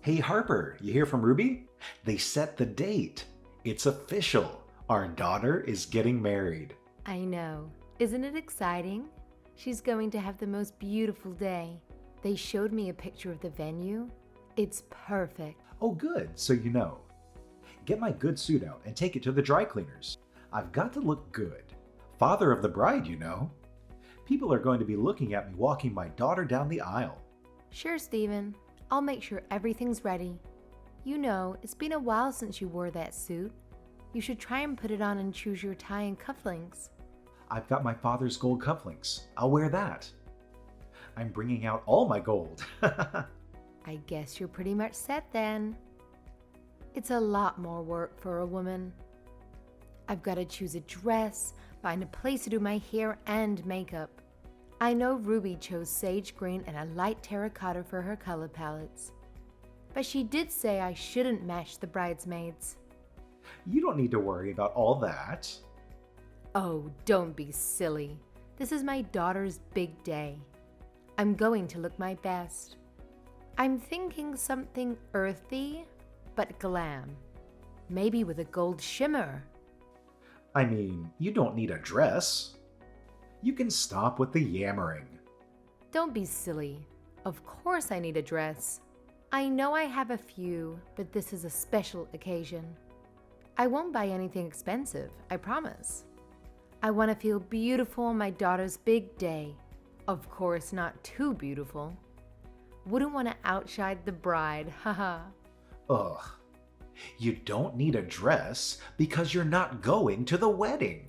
Hey Harper, you hear from Ruby? They set the date. It's official. Our daughter is getting married. I know. Isn't it exciting? She's going to have the most beautiful day. They showed me a picture of the venue. It's perfect. Oh good, so you know. Get my good suit out and take it to the dry cleaners. I've got to look good. Father of the bride, you know. People are going to be looking at me walking my daughter down the aisle. Sure, Steven. I'll make sure everything's ready. You know, it's been a while since you wore that suit. You should try and put it on and choose your tie and cufflinks. I've got my father's gold cufflinks. I'll wear that. I'm bringing out all my gold. I guess you're pretty much set then. It's a lot more work for a woman. I've got to choose a dress, find a place to do my hair and makeup. I know Ruby chose sage green and a light terracotta for her color palettes. But she did say I shouldn't match the bridesmaids. You don't need to worry about all that. Oh, don't be silly. This is my daughter's big day. I'm going to look my best. I'm thinking something earthy, but glam. Maybe with a gold shimmer. I mean, you don't need a dress. You can stop with the yammering. Don't be silly. Of course I need a dress. I know I have a few, but this is a special occasion. I won't buy anything expensive, I promise. I want to feel beautiful on my daughter's big day. Of course, not too beautiful. Wouldn't want to outshine the bride, haha. Ugh. You don't need a dress because you're not going to the wedding.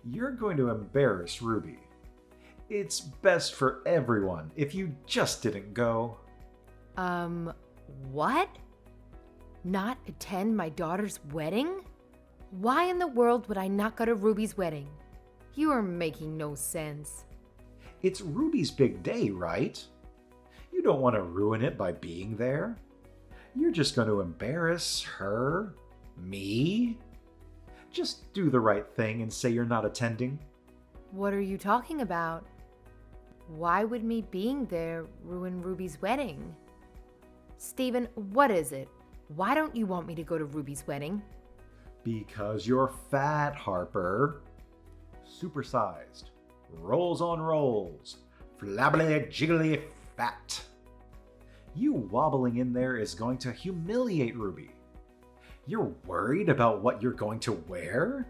You're going to embarrass Ruby. It's best for everyone if you just didn't go. What? Not attend my daughter's wedding? Why in the world would I not go to Ruby's wedding? You are making no sense. It's Ruby's big day, right? You don't want to ruin it by being there. You're just going to embarrass her, me. Just do the right thing and say you're not attending. What are you talking about? Why would me being there ruin Ruby's wedding? Steven, what is it? Why don't you want me to go to Ruby's wedding? Because you're fat, Harper. Supersized. Rolls on rolls. Flabbily jiggly fat. You wobbling in there is going to humiliate Ruby. You're worried about what you're going to wear?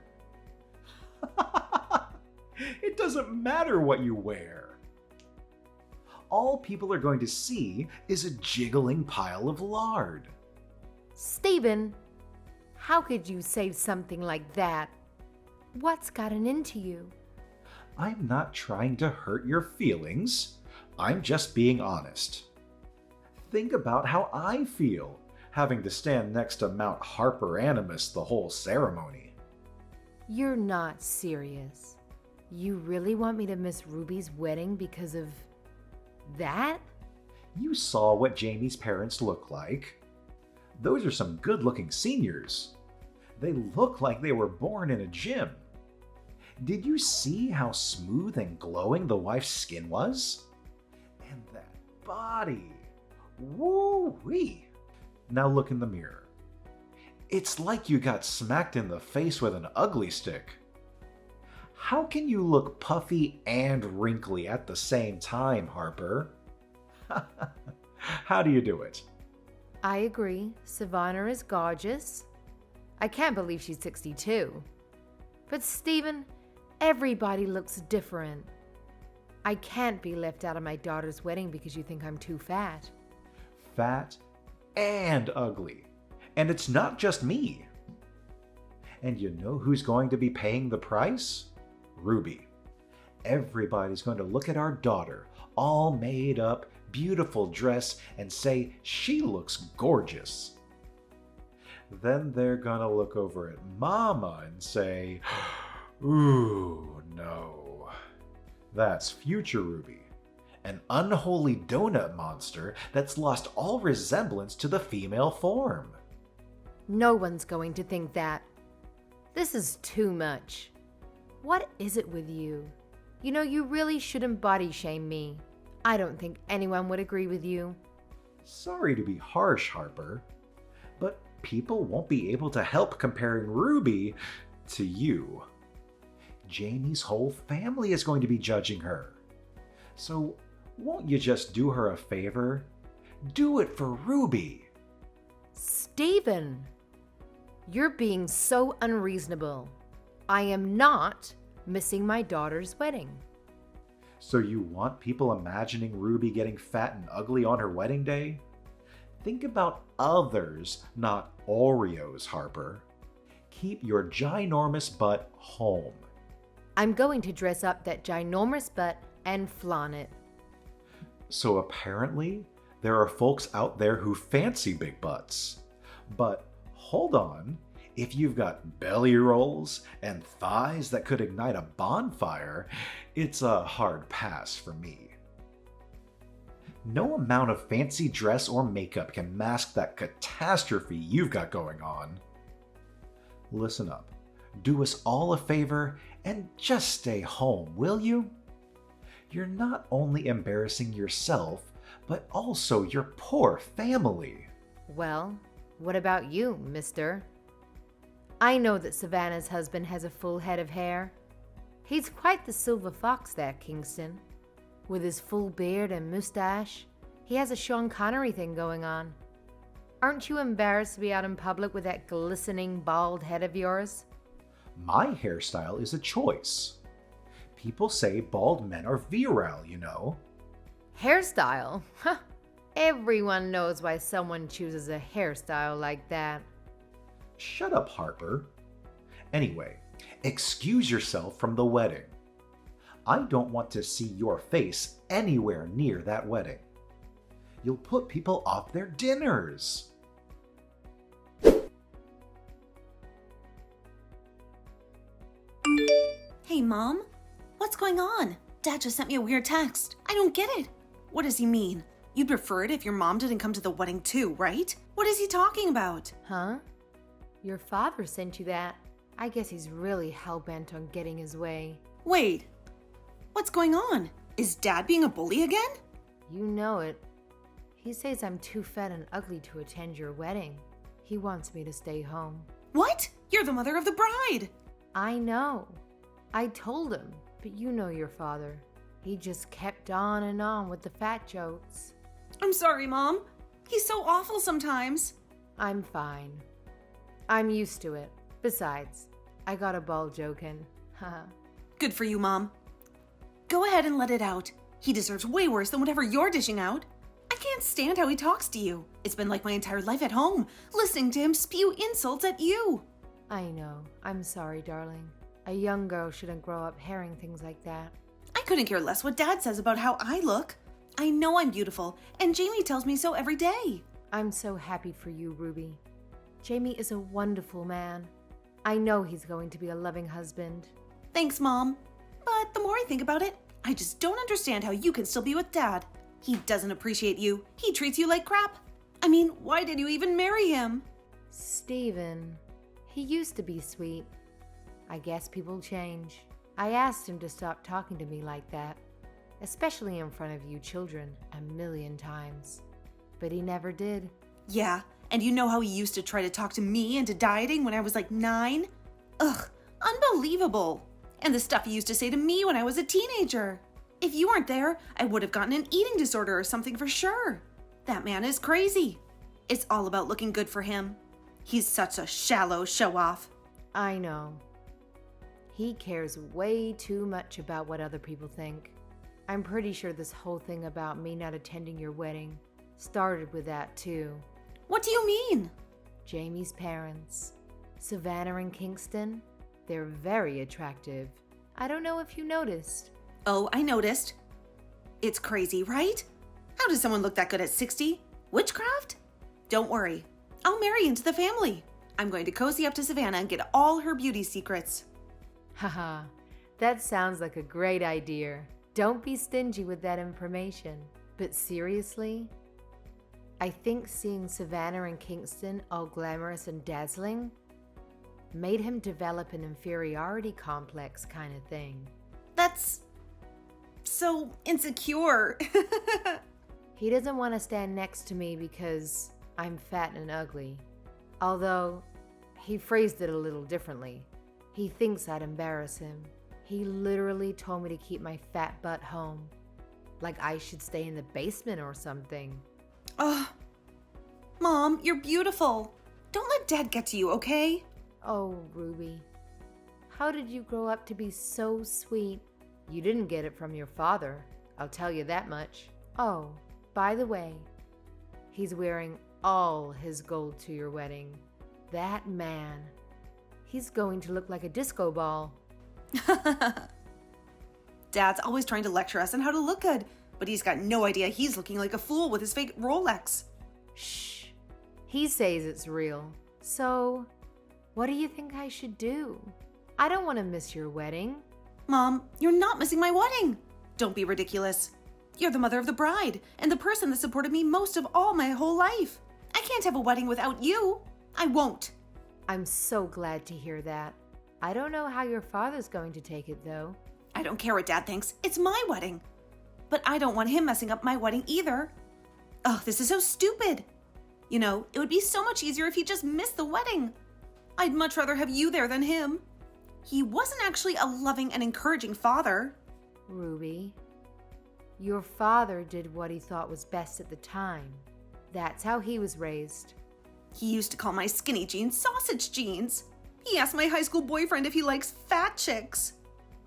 It doesn't matter what you wear. All people are going to see is a jiggling pile of lard. Steven, how could you say something like that? What's gotten into you? I'm not trying to hurt your feelings. I'm just being honest. Think about how I feel, having to stand next to Mount Harper Animus the whole ceremony. You're not serious. You really want me to miss Ruby's wedding because of that? You saw what Jamie's parents look like. Those are some good-looking seniors. They look like they were born in a gym. Did you see how smooth and glowing the wife's skin was? And that body! Woo-wee! Now look in the mirror. It's like you got smacked in the face with an ugly stick. How can you look puffy and wrinkly at the same time, Harper? How do you do it? I agree. Savannah is gorgeous. I can't believe she's 62. But Steven, everybody looks different. I can't be left out of my daughter's wedding because you think I'm too fat. Fat and ugly. And it's not just me. And you know who's going to be paying the price? Ruby. Everybody's going to look at our daughter, all made up, beautiful dress, and say she looks gorgeous. Then they're gonna look over at Mama and say, ooh, no. That's future Ruby. An unholy donut monster that's lost all resemblance to the female form. No one's going to think that. This is too much. What is it with you? You know, you really shouldn't body shame me. I don't think anyone would agree with you. Sorry to be harsh, Harper, but people won't be able to help comparing Ruby to you. Jamie's whole family is going to be judging her. So won't you just do her a favor? Do it for Ruby. Stephen, you're being so unreasonable. I am not missing my daughter's wedding. So you want people imagining Ruby getting fat and ugly on her wedding day? Think about others, not Oreos, Harper. Keep your ginormous butt home. I'm going to dress up that ginormous butt and flaunt it. So apparently, there are folks out there who fancy big butts. But hold on, if you've got belly rolls and thighs that could ignite a bonfire, it's a hard pass for me. No amount of fancy dress or makeup can mask that catastrophe you've got going on. Listen up. Do us all a favor and just stay home, will you? You're not only embarrassing yourself, but also your poor family. Well, what about you, mister? I know that Savannah's husband has a full head of hair. He's quite the silver fox there, Kingston. With his full beard and mustache, he has a Sean Connery thing going on. Aren't you embarrassed to be out in public with that glistening bald head of yours? My hairstyle is a choice. People say bald men are virile, you know. Hairstyle? Huh. Everyone knows why someone chooses a hairstyle like that. Shut up, Harper. Anyway, excuse yourself from the wedding. I don't want to see your face anywhere near that wedding. You'll put people off their dinners. Hey, Mom. What's going on? Dad just sent me a weird text. I don't get it. What does he mean? You'd prefer it if your mom didn't come to the wedding too, right? What is he talking about? Huh? Your father sent you that. I guess he's really hell-bent on getting his way. Wait. What's going on? Is Dad being a bully again? You know it. He says I'm too fat and ugly to attend your wedding. He wants me to stay home. What? You're the mother of the bride. I know. I told him, but you know your father. He just kept on and on with the fat jokes. I'm sorry, Mom. He's so awful sometimes. I'm fine. I'm used to it. Besides, I got a ball joke in. Haha. Good for you, Mom. Go ahead and let it out. He deserves way worse than whatever you're dishing out. I can't stand how he talks to you. It's been like my entire life at home, listening to him spew insults at you. I know. I'm sorry, darling. A young girl shouldn't grow up hearing things like that. I couldn't care less what Dad says about how I look. I know I'm beautiful, and Jamie tells me so every day. I'm so happy for you, Ruby. Jamie is a wonderful man. I know he's going to be a loving husband. Thanks, Mom. But the more I think about it, I just don't understand how you can still be with Dad. He doesn't appreciate you. He treats you like crap. I mean, why did you even marry him? Stephen, he used to be sweet. I guess people change. I asked him to stop talking to me like that, especially in front of you children, 1,000,000 times. But he never did. Yeah, and you know how he used to try to talk to me into dieting when I was like 9? Ugh, unbelievable. And the stuff he used to say to me when I was a teenager. If you weren't there, I would have gotten an eating disorder or something for sure. That man is crazy. It's all about looking good for him. He's such a shallow show-off. I know. He cares way too much about what other people think. I'm pretty sure this whole thing about me not attending your wedding started with that too. What do you mean? Jamie's parents, Savannah and Kingston, they're very attractive. I don't know if you noticed. Oh, I noticed. It's crazy, right? How does someone look that good at 60? Witchcraft? Don't worry. I'll marry into the family. I'm going to cozy up to Savannah and get all her beauty secrets. Haha, that sounds like a great idea. Don't be stingy with that information. But seriously, I think seeing Savannah and Kingston all glamorous and dazzling made him develop an inferiority complex kind of thing. That's so insecure. He doesn't want to stand next to me because I'm fat and ugly. Although, he phrased it a little differently. He thinks I'd embarrass him. He literally told me to keep my fat butt home. Like I should stay in the basement or something. Ugh. Mom, you're beautiful. Don't let Dad get to you, okay? Oh, Ruby. How did you grow up to be so sweet? You didn't get it from your father, I'll tell you that much. Oh, by the way, he's wearing all his gold to your wedding. That man. He's going to look like a disco ball. Dad's always trying to lecture us on how to look good, but he's got no idea he's looking like a fool with his fake Rolex. Shh. He says it's real. So, what do you think I should do? I don't want to miss your wedding. Mom, you're not missing my wedding. Don't be ridiculous. You're the mother of the bride and the person that supported me most of all my whole life. I can't have a wedding without you. I won't. I'm so glad to hear that. I don't know how your father's going to take it, though. I don't care what Dad thinks. It's my wedding. But I don't want him messing up my wedding either. Oh, this is so stupid. You know, it would be so much easier if he just missed the wedding. I'd much rather have you there than him. He wasn't actually a loving and encouraging father. Ruby, your father did what he thought was best at the time. That's how he was raised. He used to call my skinny jeans sausage jeans. He asked my high school boyfriend if he likes fat chicks.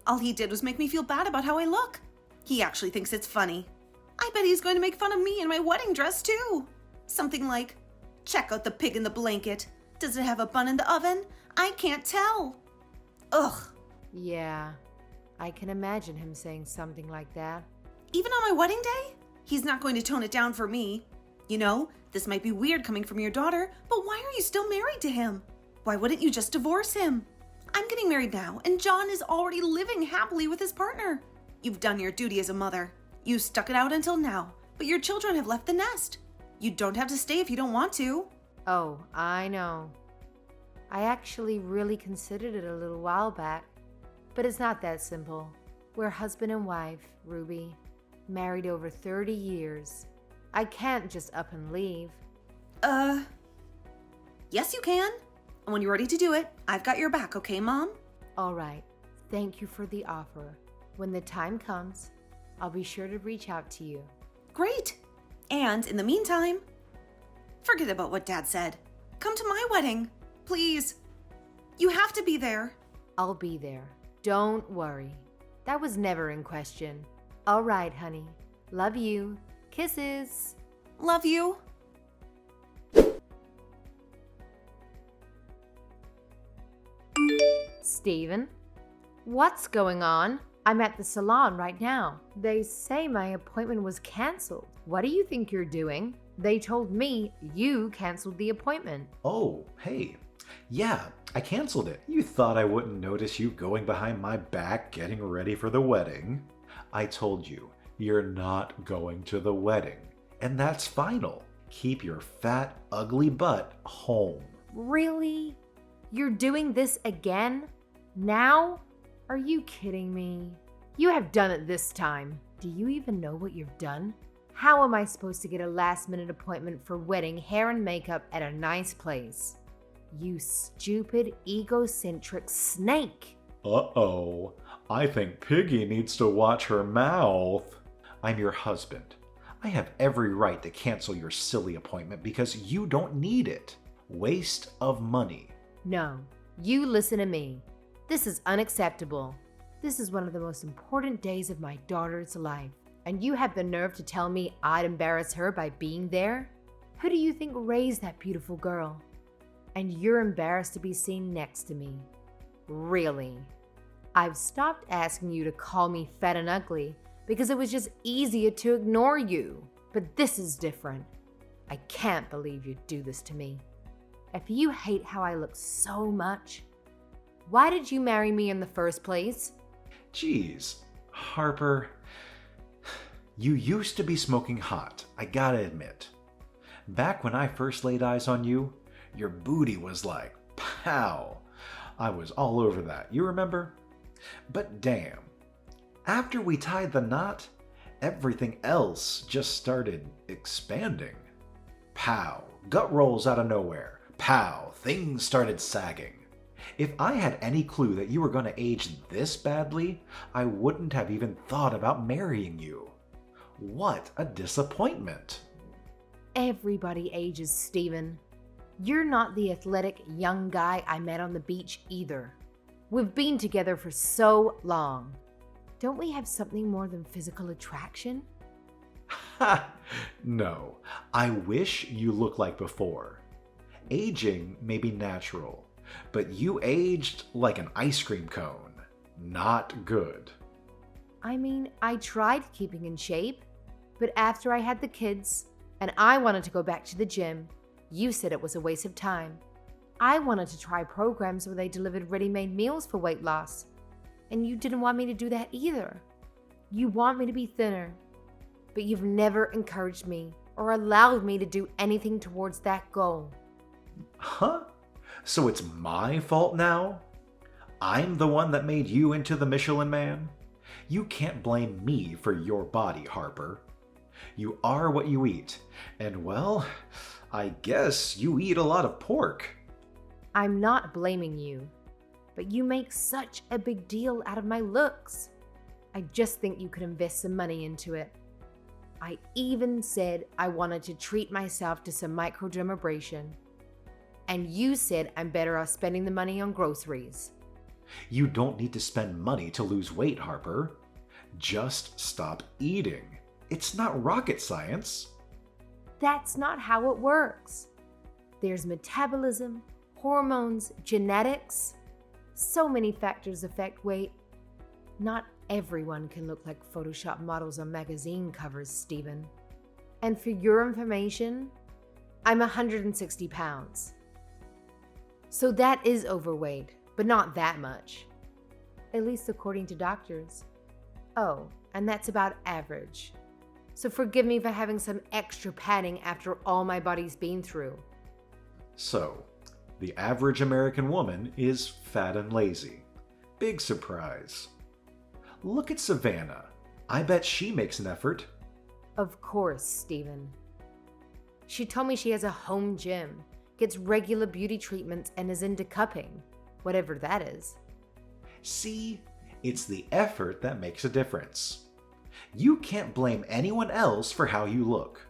All he did was make me feel bad about how I look. He actually thinks it's funny. I bet he's going to make fun of me in my wedding dress too. Something like, check out the pig in the blanket. Does it have a bun in the oven? I can't tell. Ugh. Yeah, I can imagine him saying something like that. Even on my wedding day? He's not going to tone it down for me. You know, this might be weird coming from your daughter, but why are you still married to him? Why wouldn't you just divorce him? I'm getting married now, and John is already living happily with his partner. You've done your duty as a mother. You stuck it out until now, but your children have left the nest. You don't have to stay if you don't want to. Oh, I know. I actually really considered it a little while back, but it's not that simple. We're husband and wife, Ruby, married over 30 years. I can't just up and leave. Yes you can. And when you're ready to do it, I've got your back, okay, Mom? All right. Thank you for the offer. When the time comes, I'll be sure to reach out to you. Great. And in the meantime, forget about what Dad said. Come to my wedding, please. You have to be there. I'll be there. Don't worry. That was never in question. All right, honey. Love you. Kisses. Love you. Steven? What's going on? I'm at the salon right now. They say my appointment was canceled. What do you think you're doing? They told me you canceled the appointment. Oh, hey. Yeah, I canceled it. You thought I wouldn't notice you going behind my back getting ready for the wedding. I told you, you're not going to the wedding. And that's final. Keep your fat, ugly butt home. Really? You're doing this again? Now? Are you kidding me? You have done it this time. Do you even know what you've done? How am I supposed to get a last-minute appointment for wedding hair and makeup at a nice place? You stupid, egocentric snake. Uh-oh. I think Piggy needs to watch her mouth. I'm your husband. I have every right to cancel your silly appointment because you don't need it. Waste of money. No, you listen to me. This is unacceptable. This is one of the most important days of my daughter's life, and you have the nerve to tell me I'd embarrass her by being there? Who do you think raised that beautiful girl? And you're embarrassed to be seen next to me. Really? I've stopped asking you to call me fat and ugly because it was just easier to ignore you. But this is different. I can't believe you'd do this to me. If you hate how I look so much, why did you marry me in the first place? Geez, Harper, you used to be smoking hot, I gotta admit. Back when I first laid eyes on you, your booty was like, pow. I was all over that, you remember? But damn, after we tied the knot, everything else just started expanding. Pow, gut rolls out of nowhere. Pow, things started sagging. If I had any clue that you were going to age this badly, I wouldn't have even thought about marrying you. What a disappointment. Everybody ages, Steven. You're not the athletic young guy I met on the beach either. We've been together for so long. Don't we have something more than physical attraction? Ha! No, I wish you looked like before. Aging may be natural, but you aged like an ice cream cone. Not good. I mean, I tried keeping in shape, but after I had the kids and I wanted to go back to the gym, you said it was a waste of time. I wanted to try programs where they delivered ready-made meals for weight loss, and you didn't want me to do that either. You want me to be thinner, but you've never encouraged me or allowed me to do anything towards that goal. Huh? So it's my fault now? I'm the one that made you into the Michelin Man? You can't blame me for your body, Harper. You are what you eat, and well, I guess you eat a lot of pork. I'm not blaming you, but you make such a big deal out of my looks. I just think you could invest some money into it. I even said I wanted to treat myself to some microdermabrasion. And you said I'm better off spending the money on groceries. You don't need to spend money to lose weight, Harper. Just stop eating. It's not rocket science. That's not how it works. There's metabolism, hormones, genetics. So many factors affect weight. Not everyone can look like Photoshop models on magazine covers, Steven. And for your information, I'm 160 pounds. So that is overweight, but not that much. At least according to doctors. Oh, and that's about average. So forgive me for having some extra padding after all my body's been through. So, the average American woman is fat and lazy. Big surprise. Look at Savannah. I bet she makes an effort. Of course, Steven. She told me she has a home gym, gets regular beauty treatments, and is into cupping, whatever that is. See, it's the effort that makes a difference. You can't blame anyone else for how you look.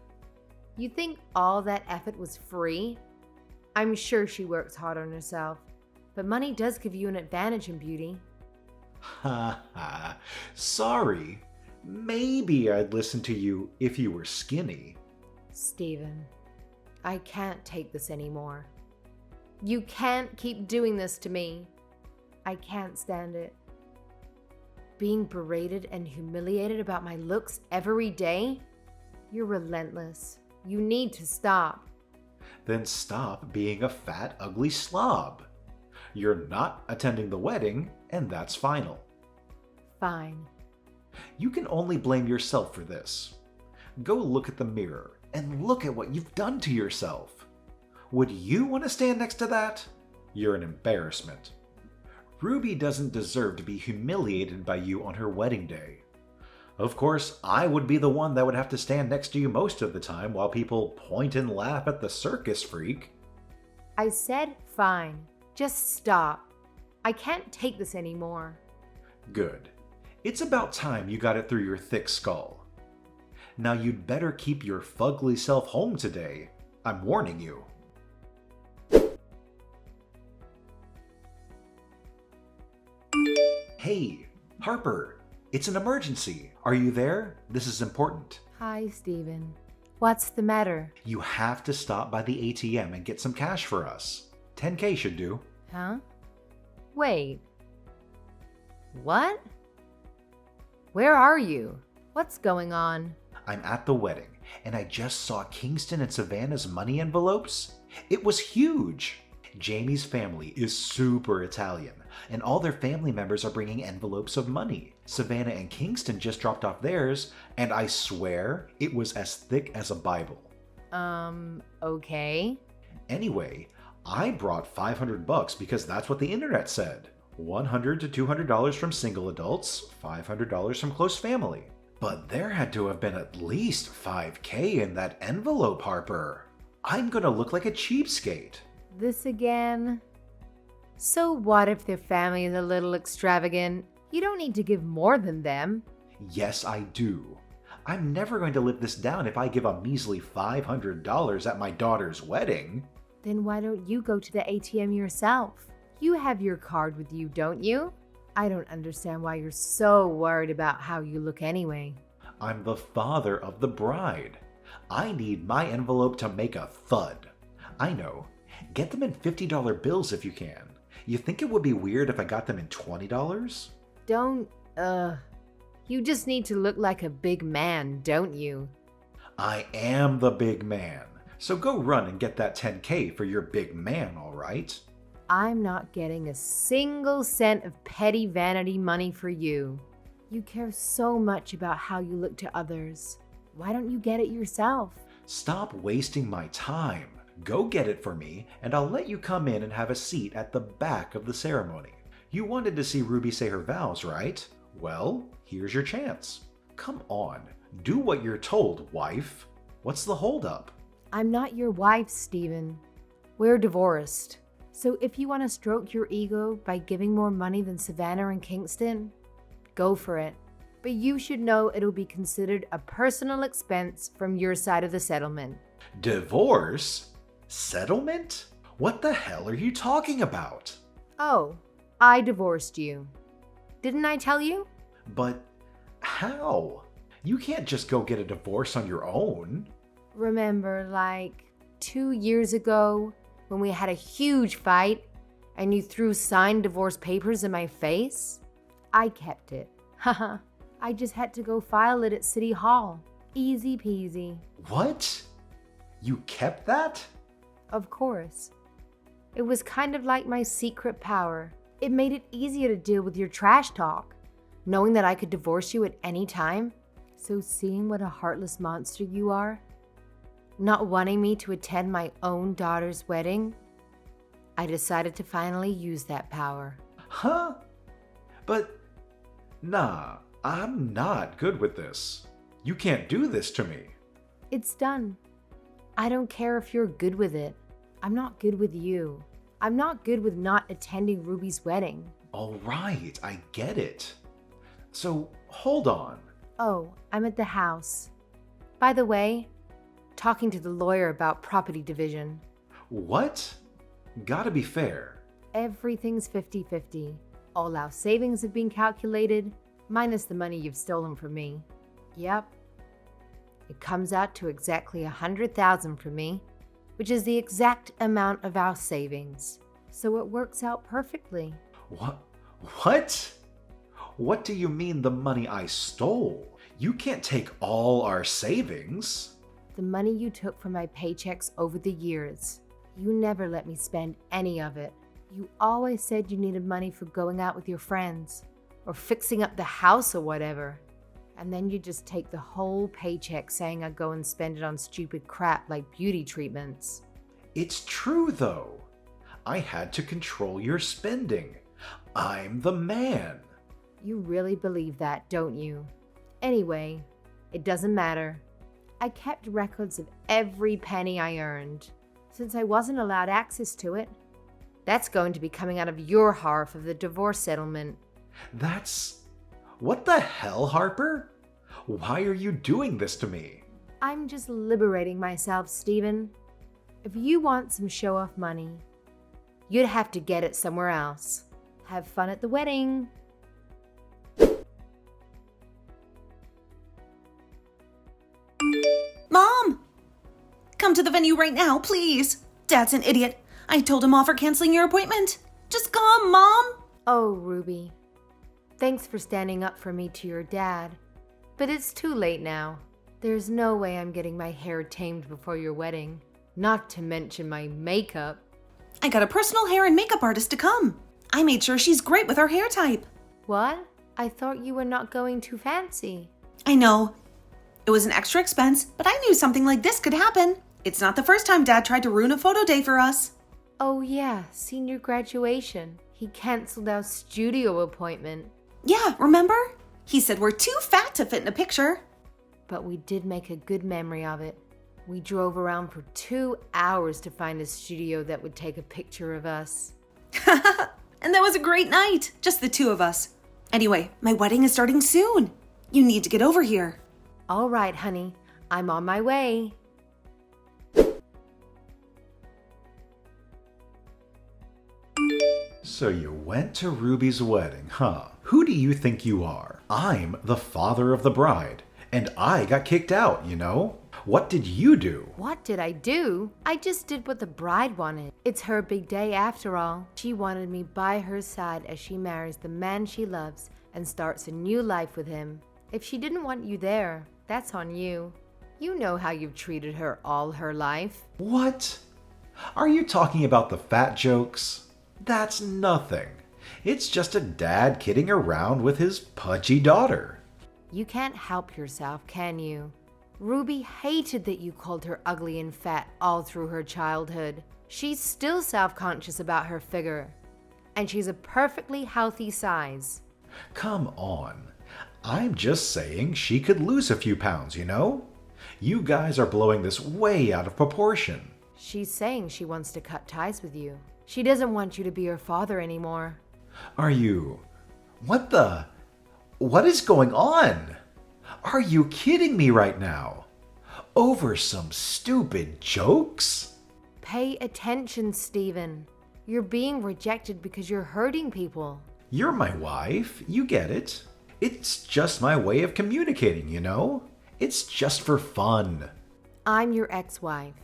You think all that effort was free? I'm sure she works hard on herself, but money does give you an advantage in beauty. Ha ha. Sorry. Maybe I'd listen to you if you were skinny. Steven, I can't take this anymore. You can't keep doing this to me. I can't stand it. Being berated and humiliated about my looks every day? You're relentless. You need to stop. Then stop being a fat, ugly slob. You're not attending the wedding, and that's final. Fine. You can only blame yourself for this. Go look at the mirror and look at what you've done to yourself. Would you want to stand next to that? You're an embarrassment. Ruby doesn't deserve to be humiliated by you on her wedding day. Of course, I would be the one that would have to stand next to you most of the time while people point and laugh at the circus freak. I said fine. Just stop. I can't take this anymore. Good. It's about time you got it through your thick skull. Now you'd better keep your fugly self home today. I'm warning you. Hey, Harper, it's an emergency. Are you there? This is important. Hi, Steven. What's the matter? You have to stop by the ATM and get some cash for us. 10K should do. Huh? Wait. What? Where are you? What's going on? I'm at the wedding, and I just saw Kingston and Savannah's money envelopes. It was huge. Jamie's family is super Italian, and all their family members are bringing envelopes of money. Savannah and Kingston just dropped off theirs, and I swear it was as thick as a Bible. Okay. Anyway, I brought $500 because that's what the internet said. $100 to $200 from single adults, $500 from close family. But there had to have been at least $5,000 in that envelope, Harper. I'm gonna look like a cheapskate. This again? So what if their family is a little extravagant? You don't need to give more than them. Yes, I do. I'm never going to live this down if I give a measly $500 at my daughter's wedding. Then why don't you go to the ATM yourself? You have your card with you, don't you? I don't understand why you're so worried about how you look anyway. I'm the father of the bride. I need my envelope to make a thud. I know. Get them in $50 bills if you can. You think it would be weird if I got them in $20? Don't, You just need to look like a big man, don't you? I am the big man. So go run and get that $10,000 for your big man, all right? I'm not getting a single cent of petty vanity money for you. You care so much about how you look to others. Why don't you get it yourself? Stop wasting my time. Go get it for me, and I'll let you come in and have a seat at the back of the ceremony. You wanted to see Ruby say her vows, right? Well, here's your chance. Come on, do what you're told, wife. What's the holdup? I'm not your wife, Stephen. We're divorced. So if you want to stroke your ego by giving more money than Savannah and Kingston, go for it. But you should know it'll be considered a personal expense from your side of the settlement. Divorce? Settlement? What the hell are you talking about? Oh, I divorced you. Didn't I tell you? But how? You can't just go get a divorce on your own. Remember, like 2 years ago when we had a huge fight and you threw signed divorce papers in my face? I kept it. Haha. I just had to go file it at City Hall. Easy peasy. What? You kept that? Of course. It was kind of like my secret power. It made it easier to deal with your trash talk, knowing that I could divorce you at any time. So seeing what a heartless monster you are, not wanting me to attend my own daughter's wedding, I decided to finally use that power. Huh? But, nah, I'm not good with this. You can't do this to me. It's done. I don't care if you're good with it. I'm not good with you. I'm not good with not attending Ruby's wedding. All right, I get it. So, hold on. Oh, I'm at the house. By the way, talking to the lawyer about property division. What? Gotta be fair. Everything's 50-50. All our savings have been calculated, minus the money you've stolen from me. Yep. It comes out to exactly $100,000 for me, which is the exact amount of our savings. So it works out perfectly. What? What? What do you mean the money I stole? You can't take all our savings. The money you took from my paychecks over the years. You never let me spend any of it. You always said you needed money for going out with your friends, or fixing up the house or whatever. And then you just take the whole paycheck saying I go and spend it on stupid crap like beauty treatments. It's true, though. I had to control your spending. I'm the man. You really believe that, don't you? Anyway, it doesn't matter. I kept records of every penny I earned, since I wasn't allowed access to it. That's going to be coming out of your half of the divorce settlement. That's... What the hell, Harper? Why are you doing this to me? I'm just liberating myself, Stephen. If you want some show-off money, you'd have to get it somewhere else. Have fun at the wedding. Mom! Come to the venue right now, please. Dad's an idiot. I told him off for canceling your appointment. Just come, Mom! Oh, Ruby. Thanks for standing up for me to your dad. But it's too late now. There's no way I'm getting my hair tamed before your wedding. Not to mention my makeup. I got a personal hair and makeup artist to come. I made sure she's great with her hair type. What? I thought you were not going too fancy. I know. It was an extra expense, but I knew something like this could happen. It's not the first time Dad tried to ruin a photo day for us. Oh yeah, senior graduation. He canceled our studio appointment. Yeah, remember? He said we're too fat to fit in a picture. But we did make a good memory of it. We drove around for 2 hours to find a studio that would take a picture of us. And that was a great night, just the two of us. Anyway, my wedding is starting soon. You need to get over here. All right, honey, I'm on my way. So you went to Ruby's wedding, huh? Who do you think you are? I'm the father of the bride, and I got kicked out, you know? What did you do? What did I do? I just did what the bride wanted. It's her big day after all. She wanted me by her side as she marries the man she loves and starts a new life with him. If she didn't want you there, that's on you. You know how you've treated her all her life. What? Are you talking about the fat jokes? That's nothing. It's just a dad kidding around with his pudgy daughter. You can't help yourself, can you? Ruby hated that you called her ugly and fat all through her childhood. She's still self-conscious about her figure, and she's a perfectly healthy size. Come on. I'm just saying she could lose a few pounds, you know? You guys are blowing this way out of proportion. She's saying she wants to cut ties with you. She doesn't want you to be her father anymore. Are you... What is going on? Are you kidding me right now? Over some stupid jokes? Pay attention, Stephen. You're being rejected because you're hurting people. You're my wife, you get it. It's just my way of communicating, you know? It's just for fun. I'm your ex-wife.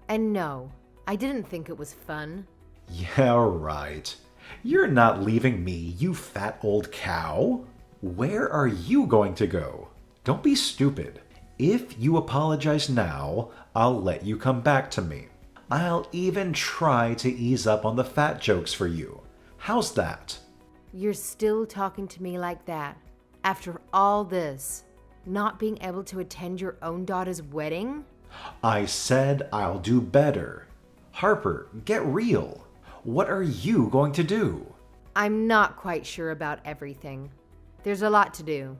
And no, I didn't think it was fun. Yeah, right. You're not leaving me, you fat old cow. Where are you going to go? Don't be stupid. If you apologize now, I'll let you come back to me. I'll even try to ease up on the fat jokes for you. How's that? You're still talking to me like that. After all this, not being able to attend your own daughter's wedding? I said I'll do better. Harper, get real. What are you going to do? I'm not quite sure about everything. There's a lot to do.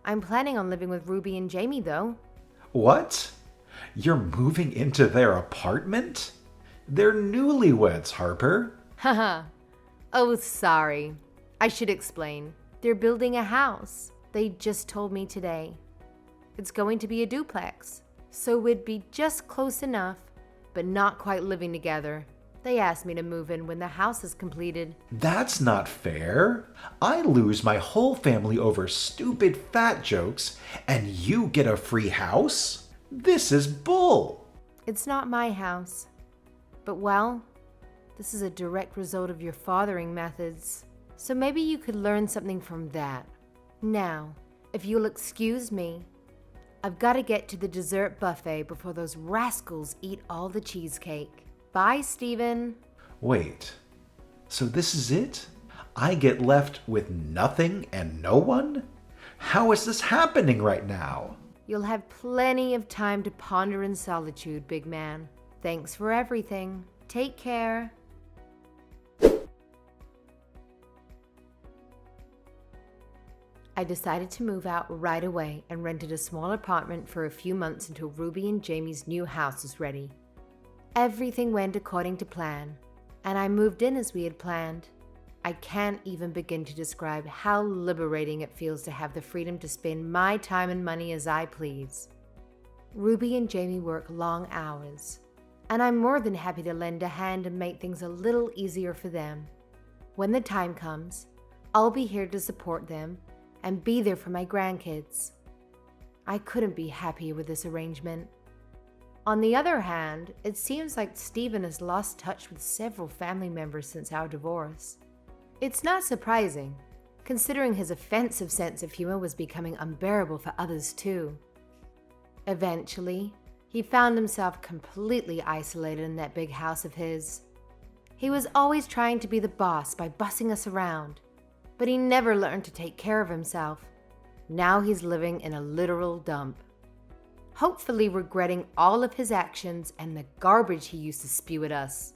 I'm planning on living with Ruby and Jamie, though. What? You're moving into their apartment? They're newlyweds, Harper. Haha. Oh, sorry. I should explain. They're building a house. They just told me today. It's going to be a duplex, so we'd be just close enough, but not quite living together. They asked me to move in when the house is completed. That's not fair. I lose my whole family over stupid fat jokes, and you get a free house? This is bull. It's not my house. But well, this is a direct result of your fathering methods. So maybe you could learn something from that. Now, if you'll excuse me, I've got to get to the dessert buffet before those rascals eat all the cheesecake. Bye, Stephen. Wait, so this is it? I get left with nothing and no one? How is this happening right now? You'll have plenty of time to ponder in solitude, big man. Thanks for everything. Take care. I decided to move out right away and rented a small apartment for a few months until Ruby and Jamie's new house was ready. Everything went according to plan, and I moved in as we had planned. I can't even begin to describe how liberating it feels to have the freedom to spend my time and money as I please. Ruby and Jamie work long hours, and I'm more than happy to lend a hand and make things a little easier for them. When the time comes, I'll be here to support them and be there for my grandkids. I couldn't be happier with this arrangement. On the other hand, it seems like Stephen has lost touch with several family members since our divorce. It's not surprising, considering his offensive sense of humor was becoming unbearable for others too. Eventually, he found himself completely isolated in that big house of his. He was always trying to be the boss by bossing us around, but he never learned to take care of himself. Now he's living in a literal dump, hopefully regretting all of his actions and the garbage he used to spew at us.